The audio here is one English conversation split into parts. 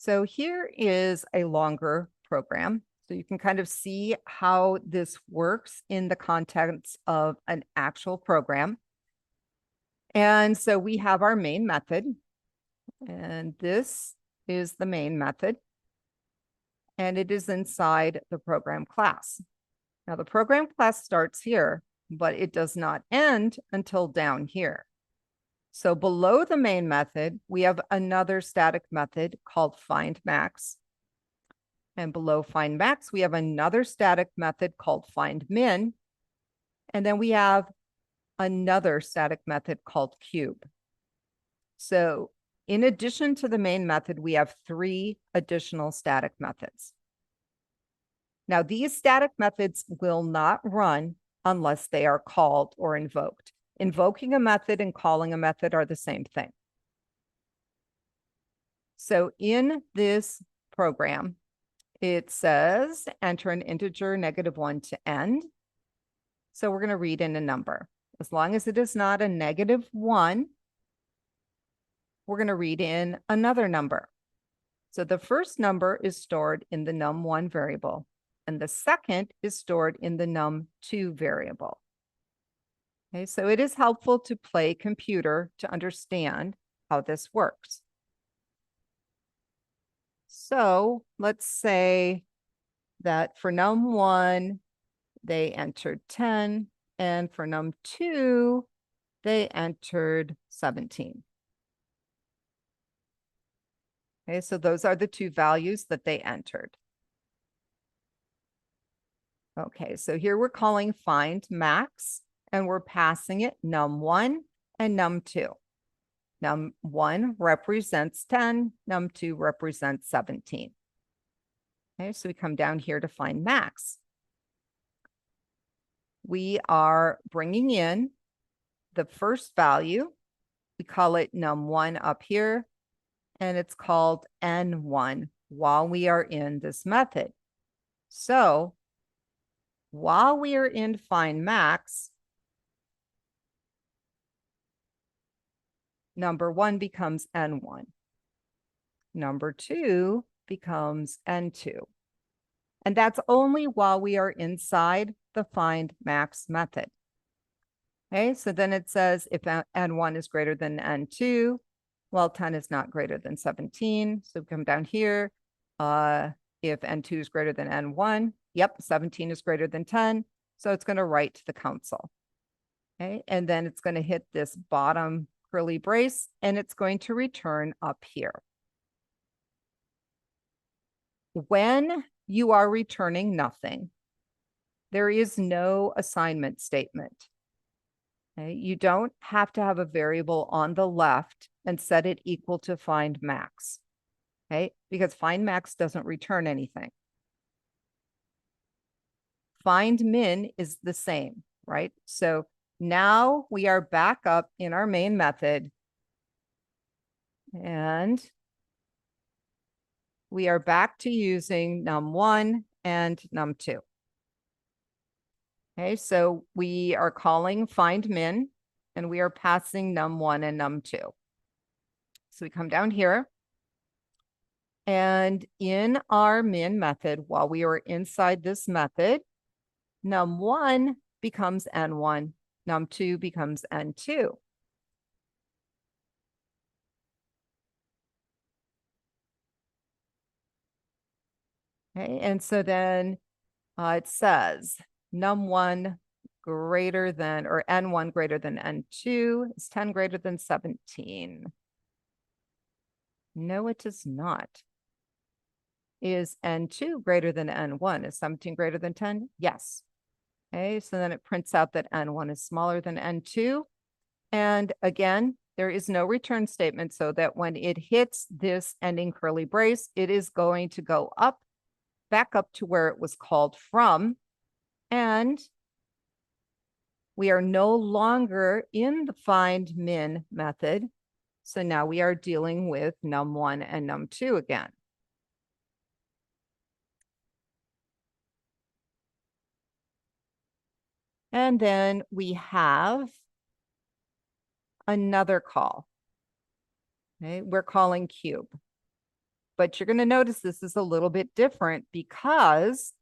So here is a longer program. So you can kind of see how this works in the context of an actual program. And so we have our main method, and this is the main method, and it is inside the program class. Now the program class starts here, but it does not end until down here. So below the main method, we have another static method called findMax. And below findMax, we have another static method called findMin. And then we have another static method called cube. So in addition to the main method, we have 3 additional static methods. Now, these static methods will not run unless they are called or invoked. Invoking a method and calling a method are the same thing. So in this program, it says enter an integer -1 to end. So we're going to read in a number. As long as it is not a -1, we're going to read in another number. So the first number is stored in the num1 variable, and the second is stored in the num2 variable. Okay, so it is helpful to play computer to understand how this works. So let's say that for num1, they entered 10, and for num2, they entered 17. Okay, so those are the 2 values that they entered. Okay, so here we're calling findMax, and we're passing it num1 and num2. Num1 represents 10, num2 represents 17. Okay, so we come down here to findMax. We are bringing in the first value. We call it num1 up here, and it's called n1 while we are in this method. So while we are in findMax, number 1 becomes n1. Number 2 becomes n2. And that's only while we are inside the findMax method. Okay, so then it says if n1 is greater than n2, well, 10 is not greater than 17. So we come down here. If n2 is greater than n1, yep, 17 is greater than 10. So it's going to write to the console. Okay, and then it's going to hit this bottom curly brace, and it's going to return up here. When you are returning nothing, there is no assignment statement. Okay, you don't have to have a variable on the left and set it equal to findMax. Okay, because findMax doesn't return anything. FindMin is the same, right? So now we are back up in our main method, and we are back to using num1 and num2. Okay, so we are calling findMin, and we are passing num1 and num2. So we come down here, and in our min method, while we are inside this method, num1 becomes n1, num2 becomes n2. Okay, and so then it says num1 greater than, or n1 greater than n2 is 10 greater than 17. No, it is not. Is n2 greater than n1? Is 17 greater than 10? Yes. Okay, so then it prints out that n1 is smaller than n2. And again, there is no return statement, so that when it hits this ending curly brace, it is going to go up, back up to where it was called from. And we are no longer in the findMin method. So now we are dealing with num1 and num2 again. And then we have another call. Okay, we're calling cube. but you're going to notice this is a little bit different because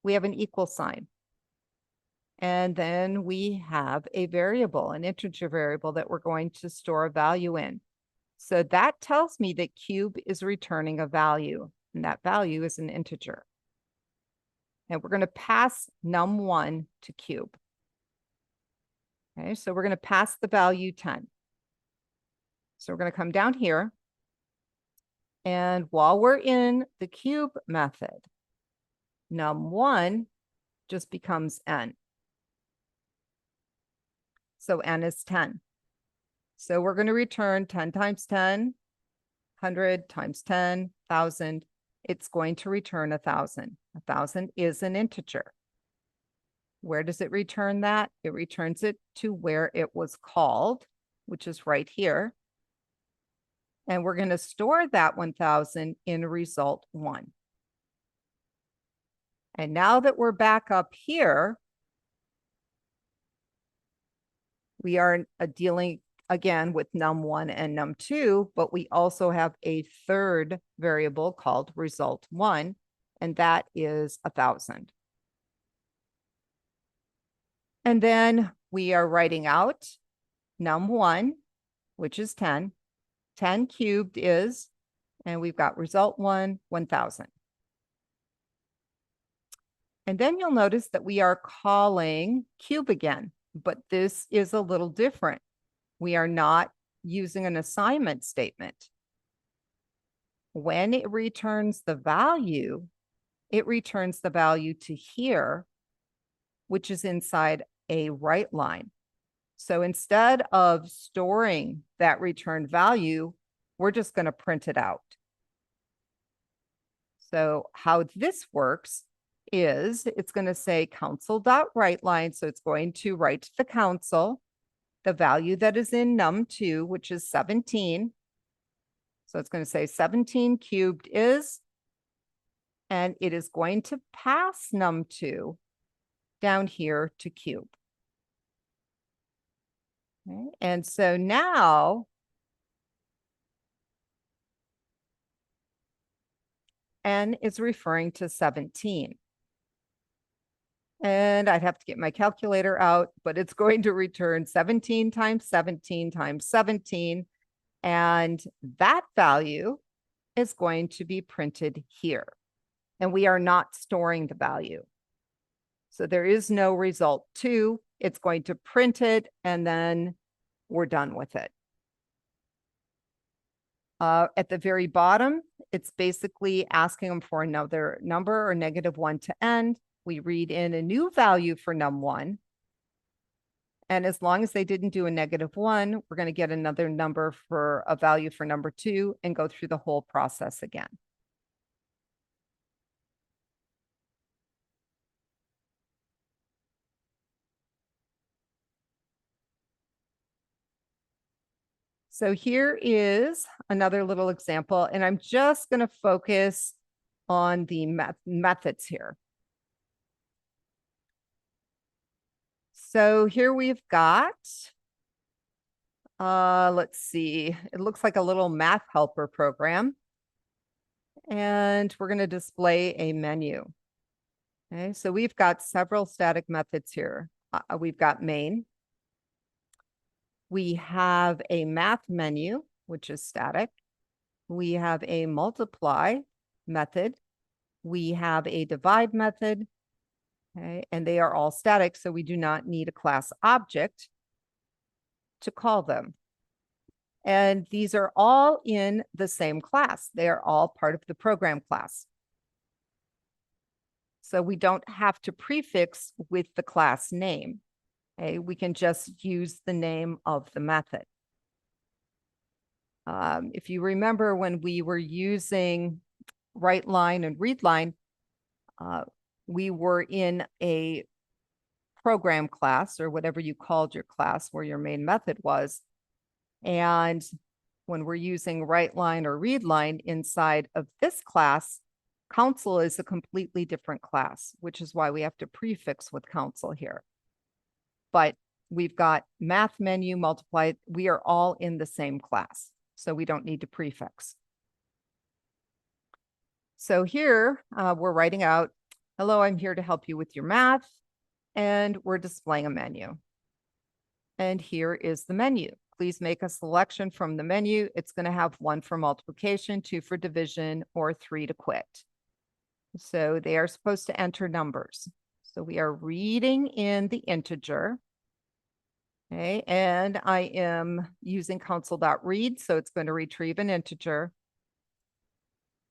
we have an equal sign. And then we have a variable, an integer variable that we're going to store a value in. So that tells me that cube is returning a value, and that value is an integer. And we're going to pass num1 to cube. Okay, so we're going to pass the value 10. So we're going to come down here. And while we're in the cube method, num1 just becomes n. So n is 10. So we're going to return 10 times 10, 100 times 10, 1,000. It's going to return 1,000. 1,000 is an integer. Where does it return that? It returns it to where it was called, which is right here. And we're going to store that 1,000 in result 1. And now that we're back up here, we are dealing again with num1 and num2, but we also have a third variable called result 1, and that is 1,000. And then we are writing out num1, which is 10. 10 cubed is, and we've got result 1, 1,000. And then you'll notice that we are calling cube again, but this is a little different. We are not using an assignment statement. When it returns the value, it returns the value to here, which is inside a write line. So instead of storing that returned value, we're just going to print it out. So how this works is it's going to say council.writeLine. So it's going to write to the council the value that is in num2, which is 17. So it's going to say 17 cubed is, and it is going to pass num2 down here to cube. Okay. And so now n is referring to 17. And I'd have to get my calculator out, but it's going to return 17 times 17 times 17. And that value is going to be printed here. And we are not storing the value. So there is no result 2. It's going to print it, and then we're done with it. At the very bottom, it's basically asking them for another number or -1 to end. We read in a new value for num1. And as long as they didn't do a -1, we're going to get another number for a value for number 2 and go through the whole process again. So here is another little example, and I'm just going to focus on the methods here. So here we've got, let's see, it looks like a little math helper program. And we're going to display a menu. Okay, so we've got several static methods here. We've got main. We have a math menu, which is static. We have a multiply method. We have a divide method. Okay, and they are all static, so we do not need a class object to call them. And these are all in the same class. They are all part of the program class. So we don't have to prefix with the class name. Okay, we can just use the name of the method. If you remember when we were using WriteLine and ReadLine, we were in a program class or whatever you called your class where your main method was. And when we're using WriteLine or ReadLine inside of this class, council is a completely different class, which is why we have to prefix with council here. But we've got math menu, multiply, we are all in the same class, so we don't need to prefix. So here we're writing out, hello, I'm here to help you with your math. And we're displaying a menu. And here is the menu. Please make a selection from the menu. It's going to have 1 for multiplication, 2 for division, or 3 to quit. So they are supposed to enter numbers. So we are reading in the integer. Okay, and I am using console.read, so it's going to retrieve an integer.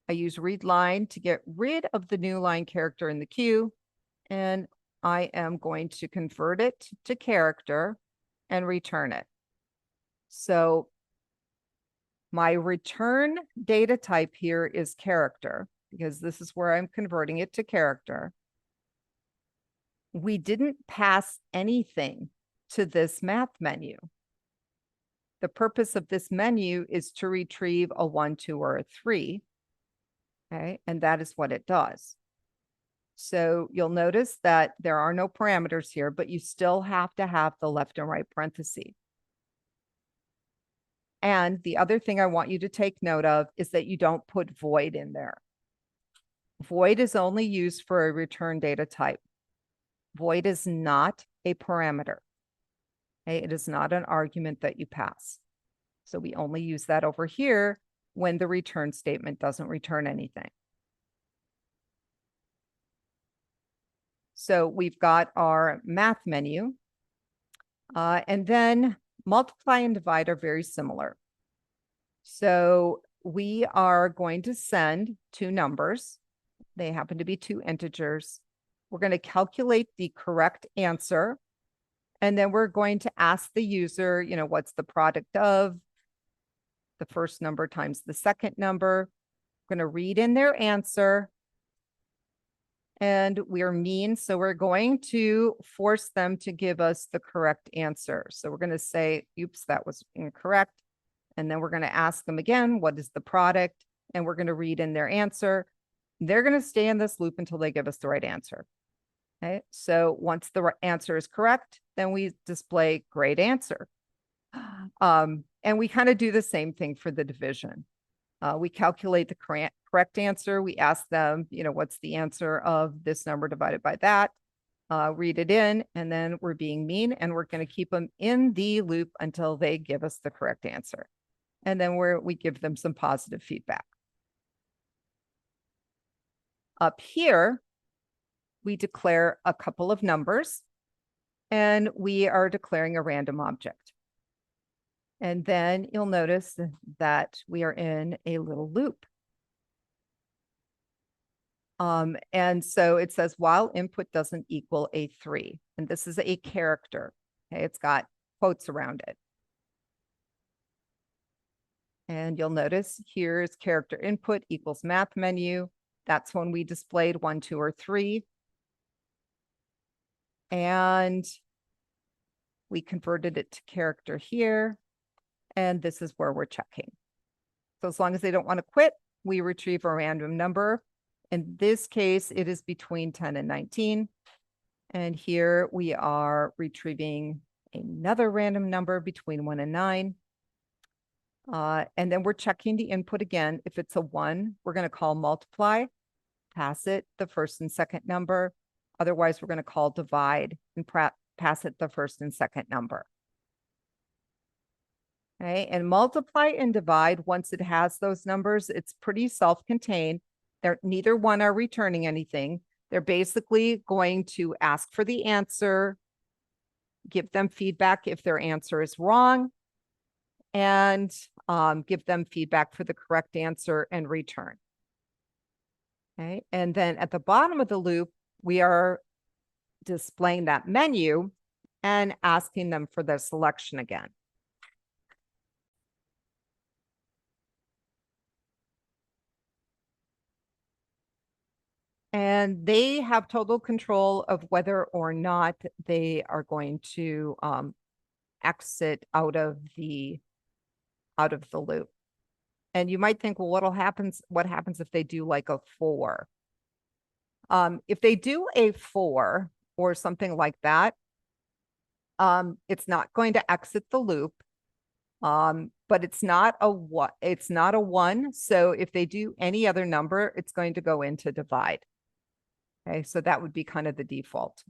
I use read line to get rid of the new line character in the queue, and I am going to convert it to character and return it. So my return data type here is character, because this is where I'm converting it to character. We didn't pass anything to this math menu. The purpose of this menu is to retrieve a 1, 2, or a 3. Okay, and that is what it does. So you'll notice that there are no parameters here, but you still have to have the left and right parentheses. And the other thing I want you to take note of is that you don't put void in there. Void is only used for a return data type. Void is not a parameter. Okay? It is not an argument that you pass. So we only use that over here when the return statement doesn't return anything. So we've got our math menu. And then multiply and divide are very similar. So we are going to send 2 numbers. They happen to be 2 integers. We're going to calculate the correct answer. And then we're going to ask the user, what's the product of the first number times the second number. We're going to read in their answer. And we're mean, so we're going to force them to give us the correct answer. So we're going to say, oops, that was incorrect. And then we're going to ask them again, what is the product? And we're going to read in their answer. They're going to stay in this loop until they give us the right answer. Okay, so once the answer is correct, then we display great answer. And we kind of do the same thing for the division. We calculate the correct answer. We ask them, what's the answer of this number divided by that? Read it in, and then we're being mean, and we're going to keep them in the loop until they give us the correct answer. And then we give them some positive feedback. Up here, we declare a couple of numbers, and we are declaring a random object. And then you'll notice that we are in a little loop. And so it says while input doesn't equal a 3, and this is a character. Okay, it's got quotes around it. And you'll notice here's character input equals math menu. That's when we displayed 1, 2, or 3. And we converted it to character here. And this is where we're checking. So as long as they don't want to quit, we retrieve a random number. In this case, it is between 10 and 19. And here we are retrieving another random number between 1 and 9. And then we're checking the input again. If it's a 1, we're going to call multiply, pass it the first and second number. Otherwise, we're going to call divide and pass it the first and second number. Okay, and multiply and divide, once it has those numbers, it's pretty self-contained. Neither one are returning anything. They're basically going to ask for the answer, give them feedback if their answer is wrong, and give them feedback for the correct answer and return. Okay, and then at the bottom of the loop, we are displaying that menu and asking them for their selection again. And they have total control of whether or not they are going to exit out of the loop. And you might think, well, what happens if they do like a 4? If they do a 4 or something like that, it's not going to exit the loop. But it's not a it's not a 1. So if they do any other number, it's going to go into divide. Okay, so that would be kind of the default.